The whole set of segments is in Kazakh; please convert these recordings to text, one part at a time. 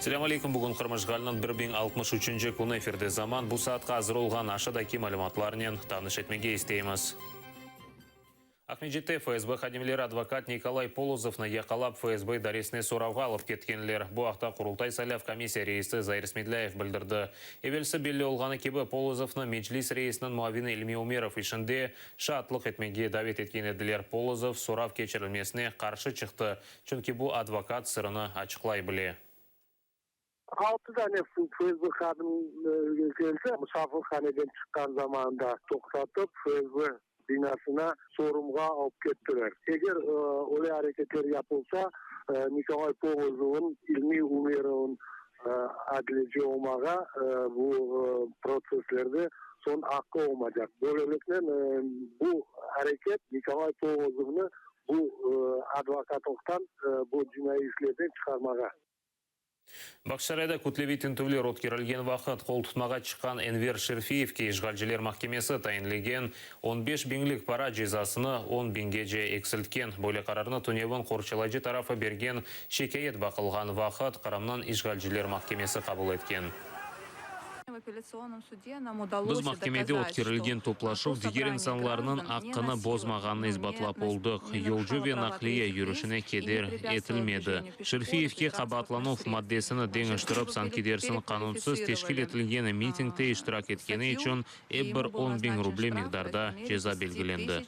Assalamu alaikum. Bugun Qirmishg'alning 1063 kuni efirde zaman bu saatga hazır olgan aşağıdaki ma'lumotlarni tanış etmege isteymiz. Ахмеджетте ФСБ хадимлер адвокат Николай Полозовны яқалап ФСБ даресіне сорауға алып кеткенлер. Бұл ақта құрылтай сайлав комиссия рейсі Зайрис Медляев білдірді. Евелсі белі олғаны кебі Полозовны Меджлис рейсінің муавины Илми Умеров ішінде шатлық етмеге давет еткен еділер. Полозов сорав кечірілмесіне қаршы шықты, чүнки бұл адвокат сырыны açıklay біле. 6 tane ФСБ хаdım gelse misafirhaneden çıkan zamanında to'xtatib ФСБ binasına sorumga alıp kettiler. Eğer öyle hareketler yapılsa Nikolay Polozov'un, İlmi Umerov'un adlici olmağa bu proseslerde son hakkı olmayacak. Böylelikle bu hareket Nikolay Polozov'unu bu advokatlıktan bu cinayi işlerden çıkarmağa. Бақшарайда күтлеви тінтулер өткерілген вақыт қол тұтмаға шыққан Энвер Шерфиевке Ишғалжелер махкемесі тайынлеген 15 бинглік пара жазасыны 10 бингеже эксілткен. Бөлі қарарыны Туневын Қорчалайжы тарафы берген шекейет бақылған вақыт қарамнан Ишғалжелер махкемесі қабыл еткен. Біз махкемеде өткерілген топлашық дегер инсанларының аққыны бозмағанын избатлап олдық. Yolcu ve nakliye yürüyüşüne keder etilmedi. Şerfiyevке қабатланув maddesini деңіштіріп санкедерсін қанунсыз тешкіл етілген митингте iştirak еткені үшін 10 bin рубль миқдарда жаза белгіленді.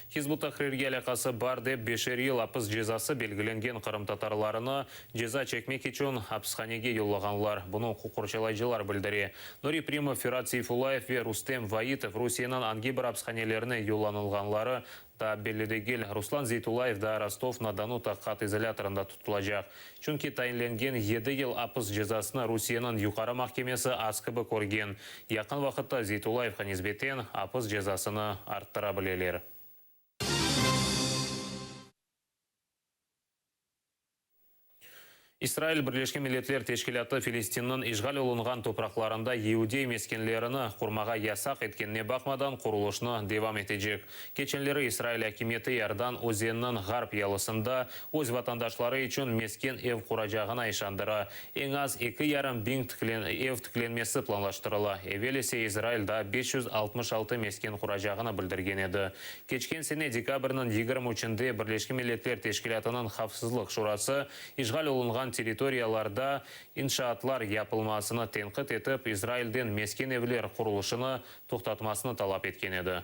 Хизбут Тахрирге алақасы бар деп 5 ел апыз жазасы белгіленген қырым татарларыны жаза чекмек үшін апысханеге yollағанлар. Бұны құқырчалайжылар білдіре. Нури Примов, Ферат Сейфулаев ве Рустем Ваитов Русияның анги бір апысханелеріне yollанылғанлары да белгілеген. Руслан Зейтулаев да Ростов-на-Дону таққат изоляторында тұтылажақ. Чүнки тайынленген 7 ел апыз жазасына Русияның юқары махкемесі аскыбы көрген. Яқын вақытта Зейтулаев ханизбетен апыз жазасыны арттыра білелер. İsrail Birleşmiş Milletler Teşkilatı Filistin'nin işgal olunған topraklarında Yehudi meskенлеріні құрмаға ясақ еткеніне бақмадан құрылышны devam edecek. Geçenleri İsrail hükümeti Yardan Ozen'nin Garp yalısında öz vatandaşları için mesken ev kuracağına işandıra. En az 2,5 bin ev tıklenmesi planlaştırıla. Evvel ise İsrail'da 566 mesken kuracağını bildirgen edi. Geçken sene dekabrının 23'inde Birleşmiş Milletler Teşkilatı'nın Hafsızlık Şurası işgal olunған territoriyalarda inşaatlar yapılmasını tenkit etip İsrail'den mesken evler kuruluşunu toxtatmasını talap etken edi.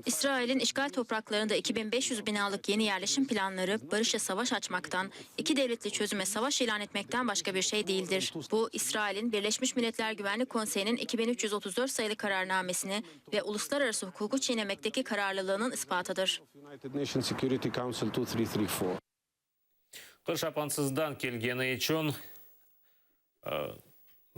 İsrail'in işgal topraklarında 2500 binalık yeni yerleşim planları barışa savaş açmaktan, iki devletli çözüme savaş ilan etmekten başka bir şey değildir. Bu, İsrail'in Birleşmiş Milletler Güvenlik Konseyi'nin 2334 sayılı kararnamesini ve uluslararası hukuku çiğnemekteki kararlılığının ispatıdır. Қыш апансыздан келгені үшін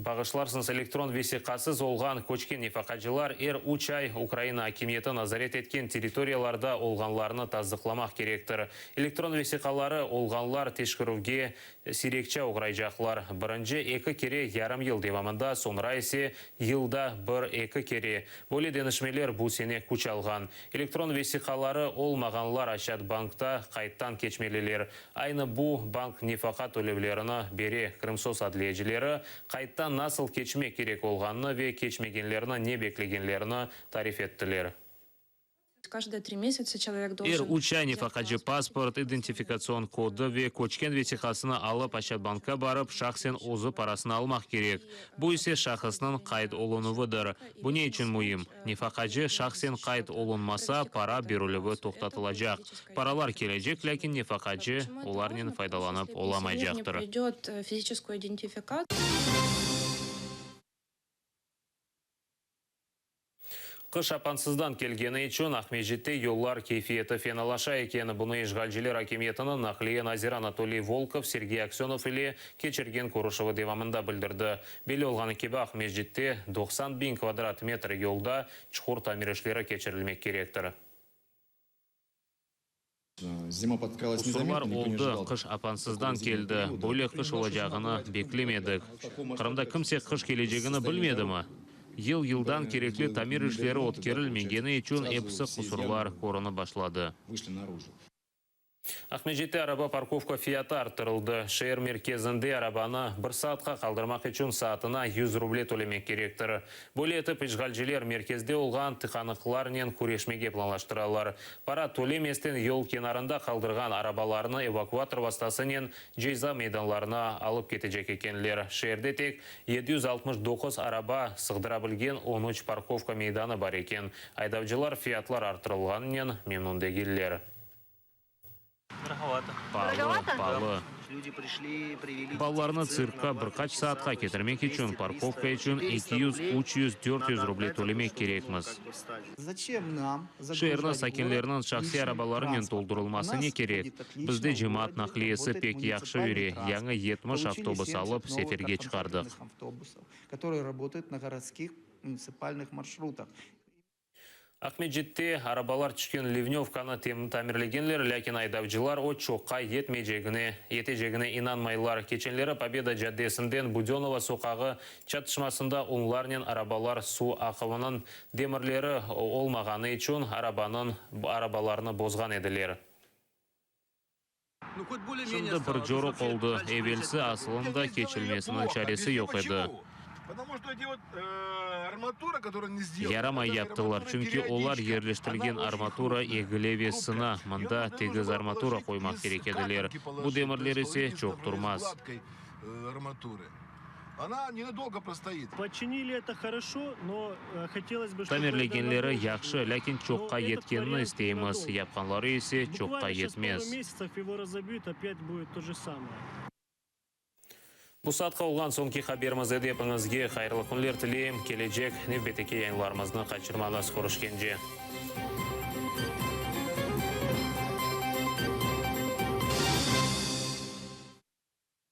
бағышларсыз электрон весиқасыз олған көчкен нефақачылар 3 ай Украина акиметі назарет еткен территорияларда олғанларыны таздықламақ керектір. Электрон весиқалары олғанлар тешкіруге сирекче оғырайжақлар. Бірінші 2 кере ярым ел девамында, сонра есе елда 1-2 кере. Бөлі денішмелер бұл сене күч алған. Электрон весиқалары олмағанлар Ашат банкта қайттан кечмелелер. Айны бұл банк нефақа төлевлеріні бере Крымсос адлиежілері қайттан nasıl keçmek gerek olğanını ve keçmegенлеріні не beklегенлеріні tarif ettiler. Каждые 3 месяца человек должен... 3 ай нефақачы паспорт, идентификацион коды ve көчкен весиқасыны алып Ашат банкка барып, шахсен өзі парасын алмақ керек. Bu ise şahısının qayt olunuvudur. Bu ne için mühim? Nefaqacı şahsen qayt olunmasa para berülüvü toxtatılacaq. Paralar gelecek, lakin nefaqacı onlardan faydalanıp olamayacaqtır. Қыш апансыздан келгені үшін Ахмеджетте yollar keyfiyeti fenalaşa ekeni bunu işgalciler hakimiyetinin Naqliye Nazir Anatoliy Volkov, Sergey Aksyonov ile keçirgen kuruşuvu devamında bildirdi. Belli olğanı gibi Ahmejit'te 90 bin kvadrat metr yolda çukur tamir işleri keçirilmek gerektir. Kusurlar oldu, kış apansızdan keldi. Böyle kış olacağını beklemedik. Kırımda kimse kış geleceğini bilmedi mi? Yıl-yıldan gerekli tamir işleri ötkерілмегені için epsi kusurlar korunu başladı. Ахмежетте араба парковка фияты артырылды. Шehir мерkezінде арабаны бір саатқа қалдырмақ үшін саатына 100 рубль төлемек керектір. Бұл етіп işgalciler мерkezде олған тықанықларнен көрешмеге планлаштыралар. Пара төлеместен yol kenarында қалдырған арабаларыны эвакуатор вастасынен Джейза мейданларына алып кетecek екенлер. Шehirде тек 769 араба сығдыра білген 13 парковка мейданы бар екен. Айдавчылар фиятлар артырылғаннен мемнун дегелер. Палы. Балларны циркка бір қач саатқа кетірмек үшін парковка үшін 200, 300, 400 рубль төлемек керекміз. Шehirны сакинлерінің шақси арабаларымен толдырылмасы не керек? Бізде жемаат нақлиесі пек яқшы үре, яңы 70 автобус алып сеферге шығардық. Которые работают на городских муниципальных маршрутах. Ахмеджетте арабалар түшкен ливневканы тамирлегенлер, ләкин айдавчылар от чоққа етежегіне инанмайлар. Кеченлері Победа жаддесінден Буденова соқағы чатышмасында онларнен арабалар су ақывының демірлері олмағаны үшін арабаларыны бозған еділер. Шынды бір жорық олды. Эвелсі асылында кечілмесінің чаресі yok еді. Ярамай яптылар, чүнки олар ерлештілген арматура егілеве сына, мында тегіз арматура қоймақ керек еділер. Бұ демірлер есе çok тұрмас. Починили это хорошо, но хотелось бы, чтобы... Тамирлегенлері яқшы, ләкин чоққа еткенні істейміз. Япқанлары есе чоққа етмес. Пару месяцев его разобьют, опять будет то же самое. Бұл саатқа олған соңки қаберімізді депіңізге қайырлы күнлер тілейм. Келечек невбетеке яңларымызды қачырмаңыз көрішкенже.